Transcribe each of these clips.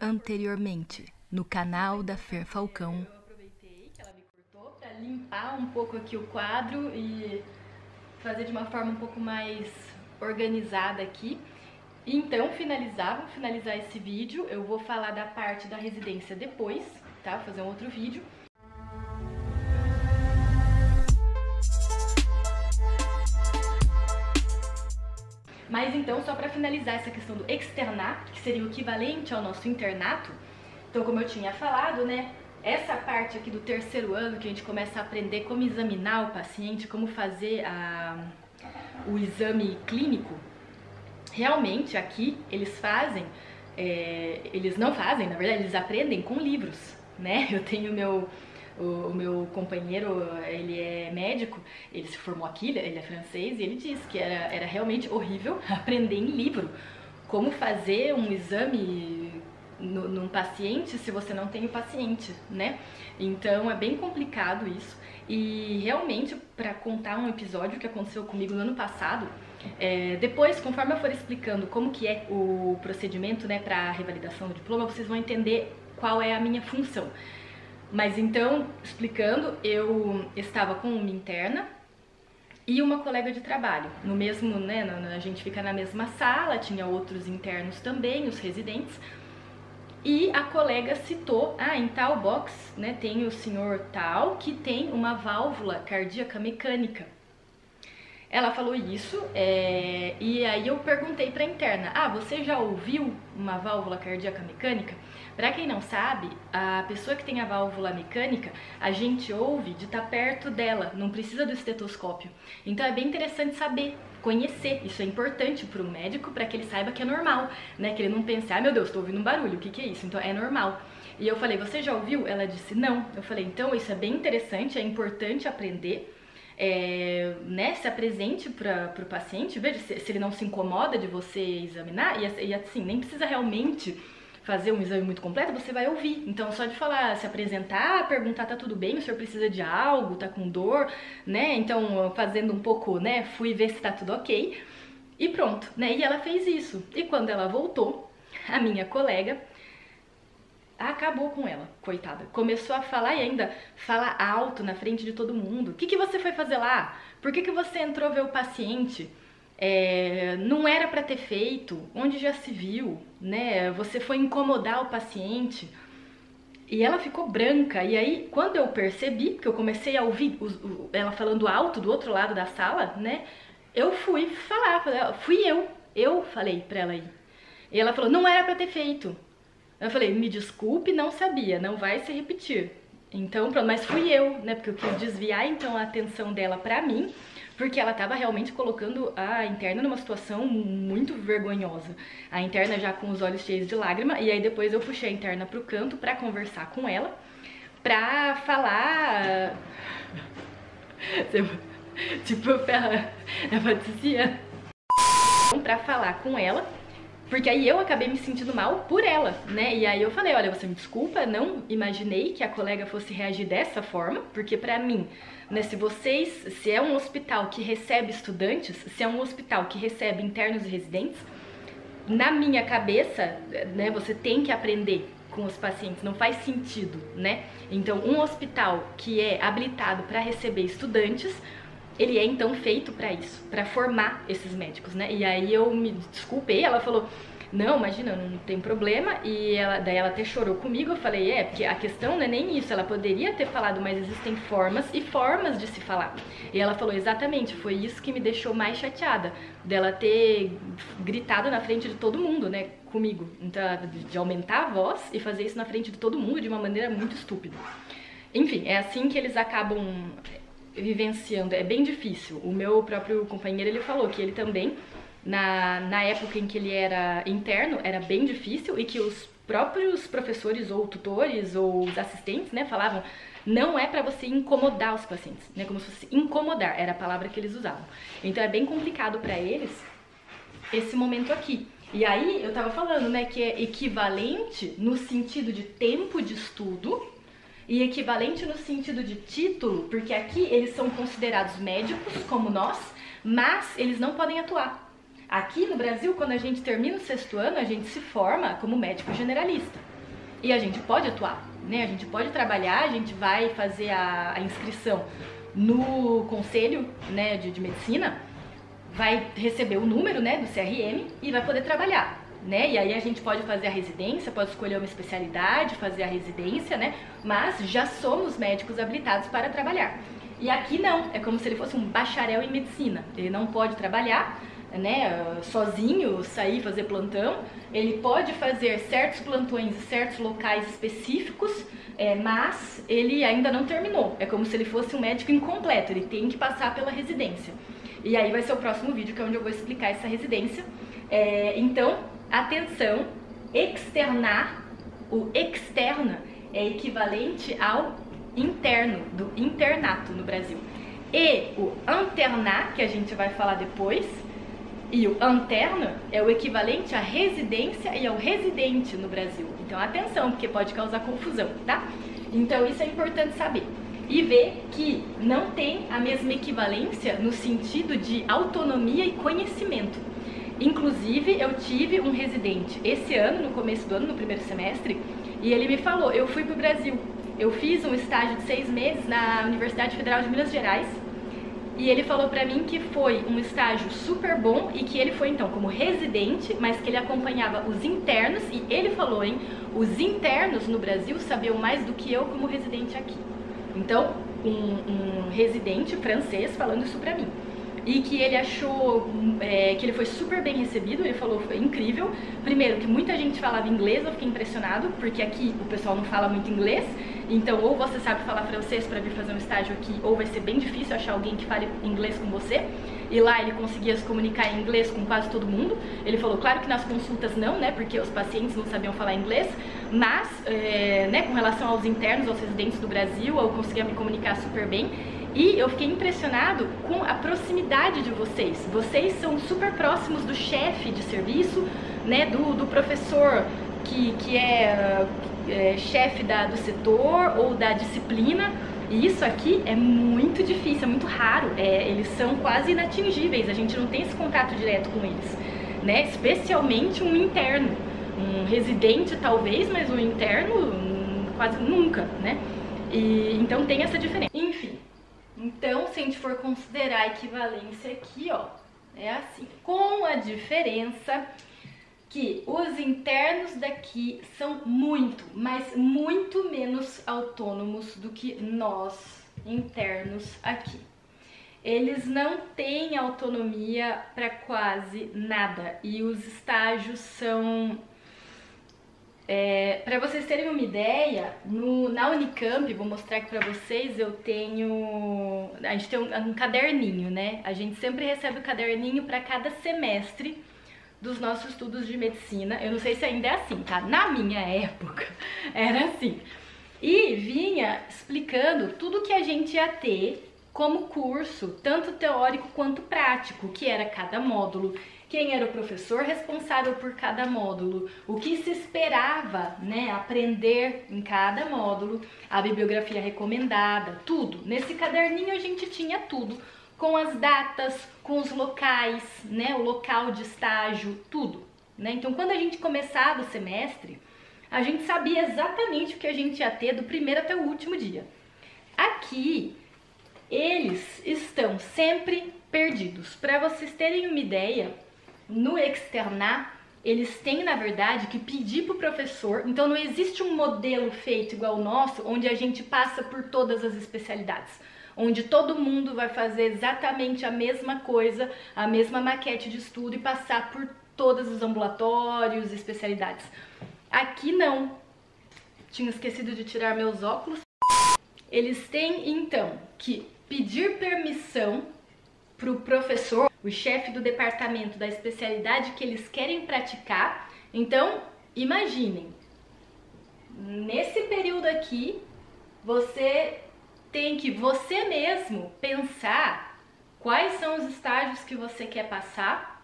Anteriormente, no canal da Fer Falcão. Eu aproveitei que ela me cortou para limpar um pouco aqui o quadro e fazer de uma forma um pouco mais organizada aqui. E então, vou finalizar esse vídeo. Eu vou falar da parte da residência depois, tá? Vou fazer um outro vídeo. Mas então, só para finalizar essa questão do externato, que seria o equivalente ao nosso internato, então como eu tinha falado, né, essa parte aqui do terceiro ano que a gente começa a aprender como examinar o paciente, como fazer o exame clínico, realmente aqui eles fazem, eles não fazem, na verdade, eles aprendem com livros, né? Eu tenho o meu companheiro, ele é médico, ele se formou aqui, ele é francês, e ele disse que era realmente horrível aprender em livro como fazer um exame num paciente se você não tem o paciente, né? Então é bem complicado isso. E realmente, para contar um episódio que aconteceu comigo no ano passado, depois, conforme eu for explicando como que é o procedimento, né, para a revalidação do diploma, vocês vão entender qual é a minha função. Mas então, explicando, eu estava com uma interna e uma colega de trabalho. No mesmo, né, a gente fica na mesma sala, tinha outros internos também, os residentes. E a colega citou, em tal box, né, tem o senhor tal que tem uma válvula cardíaca mecânica. Ela falou isso, e aí eu perguntei para a interna, você já ouviu uma válvula cardíaca mecânica? Para quem não sabe, a pessoa que tem a válvula mecânica, a gente ouve de estar perto dela, não precisa do estetoscópio. Então é bem interessante saber, conhecer, isso é importante para o médico, para que ele saiba que é normal, né? Que ele não pense, meu Deus, estou ouvindo um barulho, o que é isso? Então é normal. E eu falei, você já ouviu? Ela disse, não. Eu falei, então isso é bem interessante, é importante aprender. Né, se apresente para o paciente, veja se ele não se incomoda de você examinar, e assim, nem precisa realmente fazer um exame muito completo, você vai ouvir. Então, só de falar, se apresentar, perguntar, tá tudo bem, o senhor precisa de algo, tá com dor, né? Então, fazendo um pouco, né, fui ver se tá tudo ok, e pronto, né? E ela fez isso. E quando ela voltou, a minha colega acabou com ela, coitada. Começou a falar e ainda fala alto na frente de todo mundo. O que você foi fazer lá? Por que você entrou ver o paciente? Não era pra ter feito, onde já se viu, né? Você foi incomodar o paciente. E ela ficou branca. E aí, quando eu percebi, que eu comecei a ouvir ela falando alto do outro lado da sala, né? Eu fui falar, eu falei pra ela ir. E ela falou, não era pra ter feito. Eu falei, me desculpe, não sabia, não vai se repetir. Então, pronto, mas fui eu, né? Porque eu quis desviar então a atenção dela pra mim, porque ela tava realmente colocando a interna numa situação muito vergonhosa. A interna já com os olhos cheios de lágrima, e aí depois eu puxei a interna pro canto pra conversar com ela, pra falar... tipo, a Patricia. Pra falar com ela, porque aí eu acabei me sentindo mal por ela, né? E aí eu falei, olha, você me desculpa, não imaginei que a colega fosse reagir dessa forma, porque pra mim, né, se é um hospital que recebe estudantes, se é um hospital que recebe internos e residentes, na minha cabeça, né, você tem que aprender com os pacientes, não faz sentido, né? Então, um hospital que é habilitado para receber estudantes, ele é então feito para isso, para formar esses médicos, né? E aí eu me desculpei, ela falou, não, imagina, não tem problema, e daí ela até chorou comigo, eu falei, porque a questão não é nem isso, ela poderia ter falado, mas existem formas e formas de se falar. E ela falou, exatamente, foi isso que me deixou mais chateada, dela ter gritado na frente de todo mundo, né, comigo, então, de aumentar a voz e fazer isso na frente de todo mundo de uma maneira muito estúpida. Enfim, é assim que eles acabam vivenciando, é bem difícil. O meu próprio companheiro, ele falou que ele também, na época em que ele era interno, era bem difícil, e que os próprios professores ou tutores ou os assistentes, né, falavam, não é pra você incomodar os pacientes, né, como se fosse incomodar, era a palavra que eles usavam. Então é bem complicado pra eles esse momento aqui. E aí eu tava falando, né, que é equivalente no sentido de tempo de estudo, e equivalente no sentido de título, porque aqui eles são considerados médicos, como nós, mas eles não podem atuar. Aqui no Brasil, quando a gente termina o 6º ano, a gente se forma como médico generalista. E a gente pode atuar, né? A gente pode trabalhar, a gente vai fazer a inscrição no conselho, né, de medicina, vai receber o número, né, do CRM e vai poder trabalhar, né? E aí a gente pode fazer a residência, pode escolher uma especialidade, fazer a residência, né? Mas já somos médicos habilitados para trabalhar. E aqui não, é como se ele fosse um bacharel em medicina. Ele não pode trabalhar, né, sozinho, sair fazer plantão. Ele pode fazer certos plantões em certos locais específicos, mas ele ainda não terminou. É como se ele fosse um médico incompleto, ele tem que passar pela residência. E aí vai ser o próximo vídeo, que é onde eu vou explicar essa residência. Então, atenção, externar, o externa é equivalente ao interno, do internato no Brasil. E o internar, que a gente vai falar depois, e o interno é o equivalente à residência e ao residente no Brasil. Então, atenção, porque pode causar confusão, tá? Então, isso é importante saber. E ver que não tem a mesma equivalência no sentido de autonomia e conhecimento. Inclusive, eu tive um residente esse ano, no começo do ano, no primeiro semestre, e ele me falou, eu fui pro Brasil, eu fiz um estágio de 6 meses na Universidade Federal de Minas Gerais, e ele falou pra mim que foi um estágio super bom e que ele foi então como residente, mas que ele acompanhava os internos, e ele falou, hein, os internos no Brasil sabiam mais do que eu como residente aqui. Então, um residente francês falando isso pra mim. E que ele achou que ele foi super bem recebido, ele falou, foi incrível. Primeiro, que muita gente falava inglês, eu fiquei impressionado, porque aqui o pessoal não fala muito inglês. Então, ou você sabe falar francês para vir fazer um estágio aqui, ou vai ser bem difícil achar alguém que fale inglês com você. E lá ele conseguia se comunicar em inglês com quase todo mundo. Ele falou, claro que nas consultas não, né, porque os pacientes não sabiam falar inglês, mas, né, com relação aos internos, aos residentes do Brasil, eu conseguia me comunicar super bem. E eu fiquei impressionado com a proximidade de vocês. Vocês são super próximos do chefe de serviço, né, do professor que é chefe do setor ou da disciplina. E isso aqui é muito difícil, é muito raro. Eles são quase inatingíveis, a gente não tem esse contato direto com eles, né? Especialmente um interno. Um residente talvez, mas um interno quase nunca, né? E então tem essa diferença. Enfim. Então, se a gente for considerar a equivalência aqui, ó, é assim, com a diferença que os internos daqui são muito, mas muito menos autônomos do que nós, internos aqui. Eles não têm autonomia para quase nada e os estágios são... para vocês terem uma ideia, na Unicamp, vou mostrar aqui pra vocês, a gente tem um caderninho, né? A gente sempre recebe o caderninho para cada semestre dos nossos estudos de medicina. Eu não sei se ainda é assim, tá? Na minha época era assim. E vinha explicando tudo que a gente ia ter como curso, tanto teórico quanto prático, que era cada módulo, quem era o professor responsável por cada módulo, o que se esperava, né, aprender em cada módulo, a bibliografia recomendada, tudo. Nesse caderninho a gente tinha tudo, com as datas, com os locais, né, o local de estágio, tudo, né? Então, quando a gente começava o semestre, a gente sabia exatamente o que a gente ia ter do primeiro até o último dia. Aqui, eles estão sempre perdidos. Para vocês terem uma ideia, no externar, eles têm, na verdade, que pedir para o professor. Então, não existe um modelo feito igual o nosso, onde a gente passa por todas as especialidades, onde todo mundo vai fazer exatamente a mesma coisa, a mesma maquete de estudo e passar por todos os ambulatórios e especialidades. Aqui não. Tinha esquecido de tirar meus óculos. Eles têm, então, que pedir permissão para o professor, o chefe do departamento da especialidade que eles querem praticar. Então, imaginem, nesse período aqui, você tem que você mesmo pensar quais são os estágios que você quer passar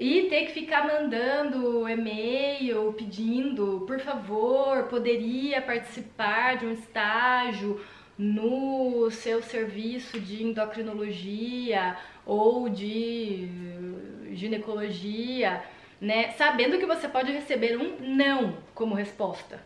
e ter que ficar mandando e-mail pedindo, por favor, poderia participar de um estágio no seu serviço de endocrinologia ou de ginecologia, né, sabendo que você pode receber um não como resposta.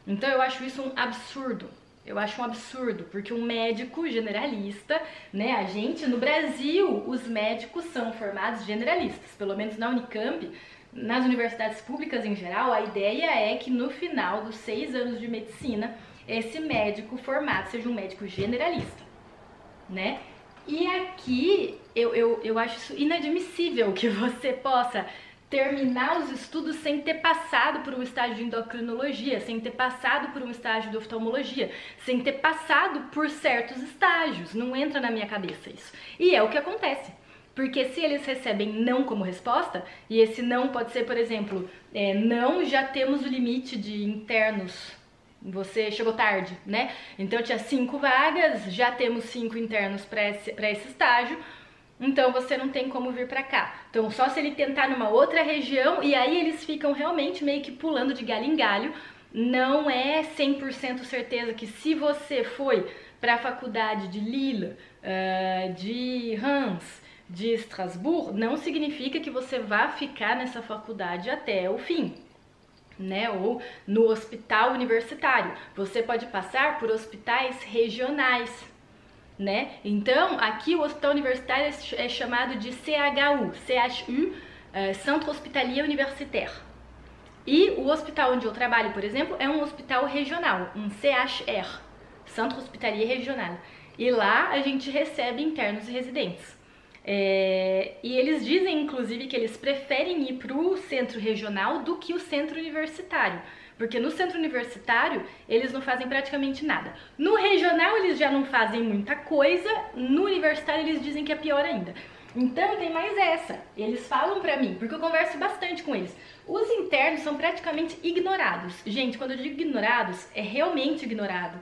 Então eu acho isso um absurdo. Eu acho um absurdo, porque um médico generalista, né, a gente, no Brasil, os médicos são formados generalistas, pelo menos na Unicamp, nas universidades públicas em geral, a ideia é que no final dos 6 anos de medicina, esse médico formado seja um médico generalista, né? E aqui, eu acho isso inadmissível que você possa terminar os estudos sem ter passado por um estágio de endocrinologia, sem ter passado por um estágio de oftalmologia, sem ter passado por certos estágios. Não entra na minha cabeça isso. E é o que acontece. Porque se eles recebem não como resposta, e esse não pode ser, por exemplo, não, já temos o limite de internos, você chegou tarde, né? Então tinha 5 vagas, já temos 5 internos para esse estágio, então você não tem como vir pra cá. Então só se ele tentar numa outra região, e aí eles ficam realmente meio que pulando de galho em galho. Não é 100% certeza que se você foi pra faculdade de Lille, de Reims, de Estrasburgo, não significa que você vá ficar nessa faculdade até o fim, né? Ou no hospital universitário. Você pode passar por hospitais regionais, né? Então, aqui o hospital universitário é chamado de CHU, Centre Hospitalier Universitaire. E o hospital onde eu trabalho, por exemplo, é um hospital regional, um CHR, Centre Hospitalier Regional. E lá a gente recebe internos e residentes. E eles dizem, inclusive, que eles preferem ir para o centro regional do que o centro universitário. Porque no centro universitário, eles não fazem praticamente nada. No regional, eles já não fazem muita coisa. No universitário, eles dizem que é pior ainda. Então, tem mais essa. Eles falam pra mim, porque eu converso bastante com eles. Os internos são praticamente ignorados. Gente, quando eu digo ignorados, é realmente ignorado.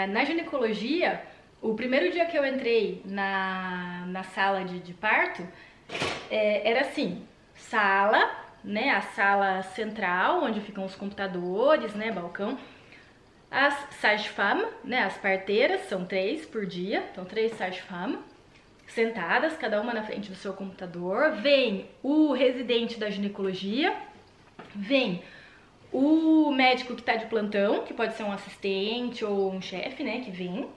Na ginecologia, o primeiro dia que eu entrei na sala de parto, era assim, sala, né, a sala central, onde ficam os computadores, né, balcão, as sages-femmes, né, as parteiras, são 3 por dia, então 3 sages-femmes, sentadas, cada uma na frente do seu computador, vem o residente da ginecologia, vem o médico que tá de plantão, que pode ser um assistente ou um chefe, né, que vem,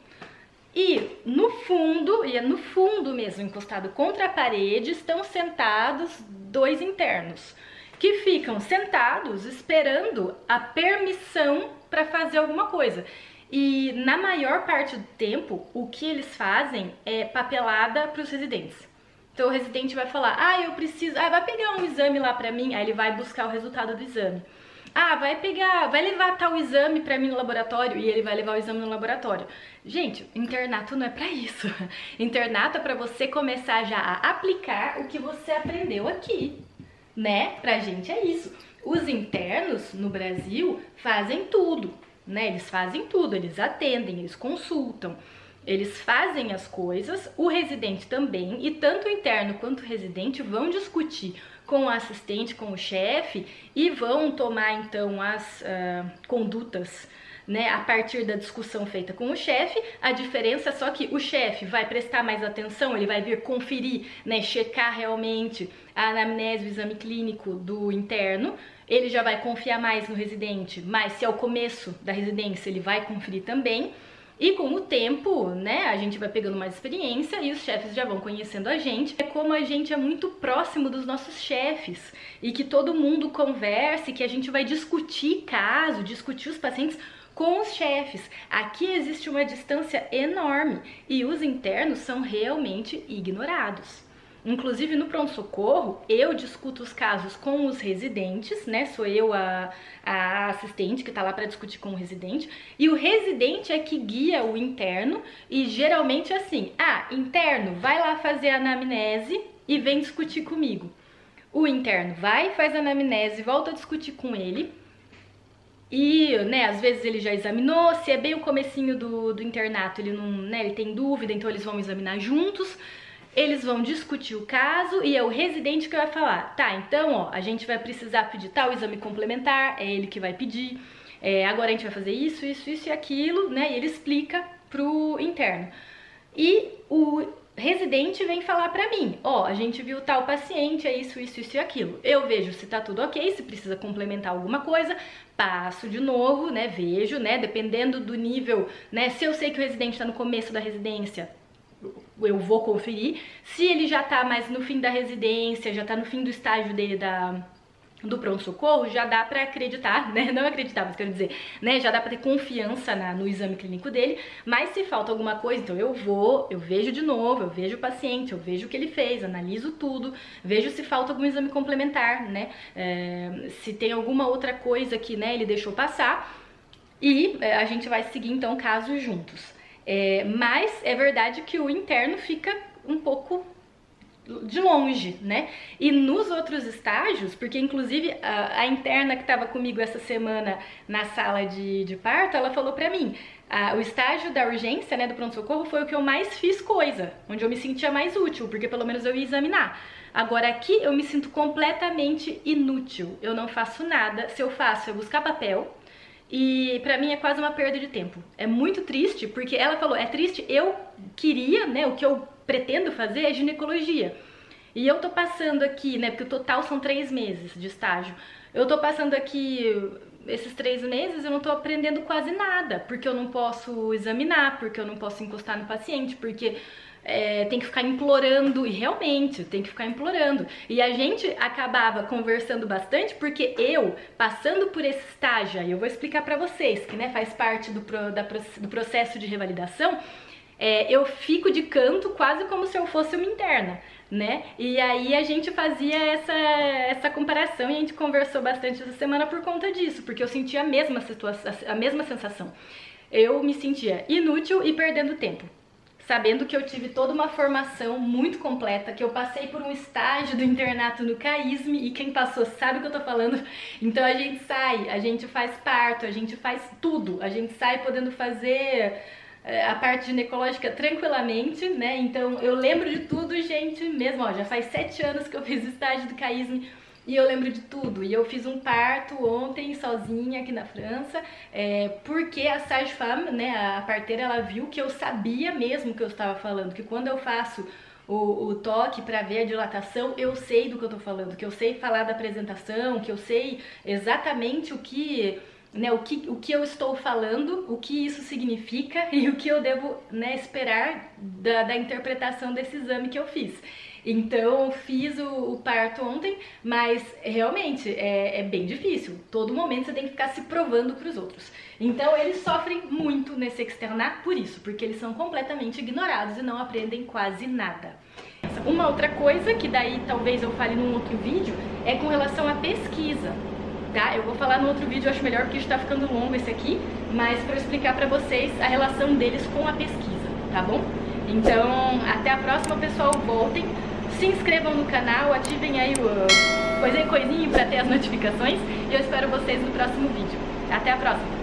e no fundo, e é no fundo mesmo, encostado contra a parede, estão sentados 2 internos, que ficam sentados esperando a permissão para fazer alguma coisa. E na maior parte do tempo, o que eles fazem é papelada para os residentes. Então o residente vai falar, eu preciso, vai pegar um exame lá para mim, aí ele vai buscar o resultado do exame. Vai levar tal exame pra mim no laboratório, e ele vai levar o exame no laboratório. Gente, internato não é pra isso. Internato é pra você começar já a aplicar o que você aprendeu aqui, né? Pra gente é isso. Os internos no Brasil fazem tudo, né? Eles fazem tudo, eles atendem, eles consultam, eles fazem as coisas, o residente também, e tanto o interno quanto o residente vão discutir com o assistente, com o chefe, e vão tomar então as condutas, né, a partir da discussão feita com o chefe. A diferença é só que o chefe vai prestar mais atenção, ele vai vir conferir, né, checar realmente a anamnese, o exame clínico do interno, ele já vai confiar mais no residente, mas se é o começo da residência, ele vai conferir também. E com o tempo, né, a gente vai pegando mais experiência e os chefes já vão conhecendo a gente. É como a gente é muito próximo dos nossos chefes e que todo mundo converse, que a gente vai discutir caso, discutir os pacientes com os chefes. Aqui existe uma distância enorme e os internos são realmente ignorados. Inclusive no pronto-socorro, eu discuto os casos com os residentes, né? Sou eu a assistente que tá lá para discutir com o residente. E o residente é que guia o interno e geralmente é assim, interno, vai lá fazer a anamnese e vem discutir comigo. O interno vai, faz a anamnese, volta a discutir com ele. E, né, às vezes ele já examinou, se é bem o comecinho do internato, ele não, né, ele tem dúvida, então eles vão examinar juntos. Eles vão discutir o caso e é o residente que vai falar, tá, então, ó, a gente vai precisar pedir tal exame complementar, é ele que vai pedir, agora a gente vai fazer isso, isso, isso e aquilo, né, e ele explica pro interno. E residente vem falar pra mim, ó, a gente viu tal paciente, é isso, isso, isso e aquilo. Eu vejo se tá tudo ok, se precisa complementar alguma coisa, passo de novo, né, vejo, né, dependendo do nível, né, se eu sei que o residente tá no começo da residência, eu vou conferir. Se ele já tá mais no fim da residência, já tá no fim do estágio dele do pronto-socorro, já dá pra acreditar, né, não acreditar, mas quero dizer, né, já dá pra ter confiança no exame clínico dele, mas se falta alguma coisa, então eu vejo de novo, eu vejo o paciente, eu vejo o que ele fez, analiso tudo, vejo se falta algum exame complementar, né, se tem alguma outra coisa que, né, ele deixou passar, e a gente vai seguir, então, casos juntos. Mas é verdade que o interno fica um pouco de longe, né? E nos outros estágios, porque inclusive a interna que estava comigo essa semana na sala de parto, ela falou pra mim, o estágio da urgência, né, do pronto-socorro foi o que eu mais fiz coisa, onde eu me sentia mais útil, porque pelo menos eu ia examinar. Agora aqui eu me sinto completamente inútil, eu não faço nada, se eu faço é buscar papel, e pra mim é quase uma perda de tempo. É muito triste, porque ela falou, é triste, eu queria, né, o que eu pretendo fazer é ginecologia. E eu tô passando aqui, né, porque o total são 3 meses de estágio. Eu tô passando aqui esses 3 meses, eu não tô aprendendo quase nada, porque eu não posso examinar, porque eu não posso encostar no paciente, porque tem que ficar implorando, e realmente tem que ficar implorando. E a gente acabava conversando bastante, porque eu, passando por esse estágio, aí eu vou explicar pra vocês, que, né, faz parte do processo de revalidação, eu fico de canto quase como se eu fosse uma interna, né? E aí a gente fazia essa comparação e a gente conversou bastante essa semana por conta disso, porque eu sentia a mesma sensação. Eu me sentia inútil e perdendo tempo, sabendo que eu tive toda uma formação muito completa, que eu passei por um estágio do internato no CAISM, e quem passou sabe o que eu tô falando. Então a gente sai, a gente faz parto, a gente faz tudo, a gente sai podendo fazer a parte ginecológica tranquilamente, né? Então eu lembro de tudo, gente, mesmo, ó, já faz 7 anos que eu fiz o estágio do CAISM e eu lembro de tudo. E eu fiz um parto ontem sozinha aqui na França, porque a sage-femme, né, a parteira, ela viu que eu sabia mesmo o que eu estava falando, que quando eu faço o toque para ver a dilatação, eu sei do que eu tô falando, que eu sei falar da apresentação, que eu sei exatamente o que, né, o que eu estou falando, o que isso significa e o que eu devo, né, esperar da interpretação desse exame que eu fiz. Então fiz o parto ontem, mas realmente é bem difícil. Todo momento você tem que ficar se provando para os outros. Então eles sofrem muito nesse externar por isso, porque eles são completamente ignorados e não aprendem quase nada. Uma outra coisa que daí talvez eu fale num outro vídeo é com relação à pesquisa. Tá? Eu vou falar no outro vídeo, eu acho melhor porque está ficando longo esse aqui, mas para eu explicar para vocês a relação deles com a pesquisa, tá bom? Então, até a próxima, pessoal, voltem, se inscrevam no canal, ativem aí o coisinho para ter as notificações e eu espero vocês no próximo vídeo. Até a próxima!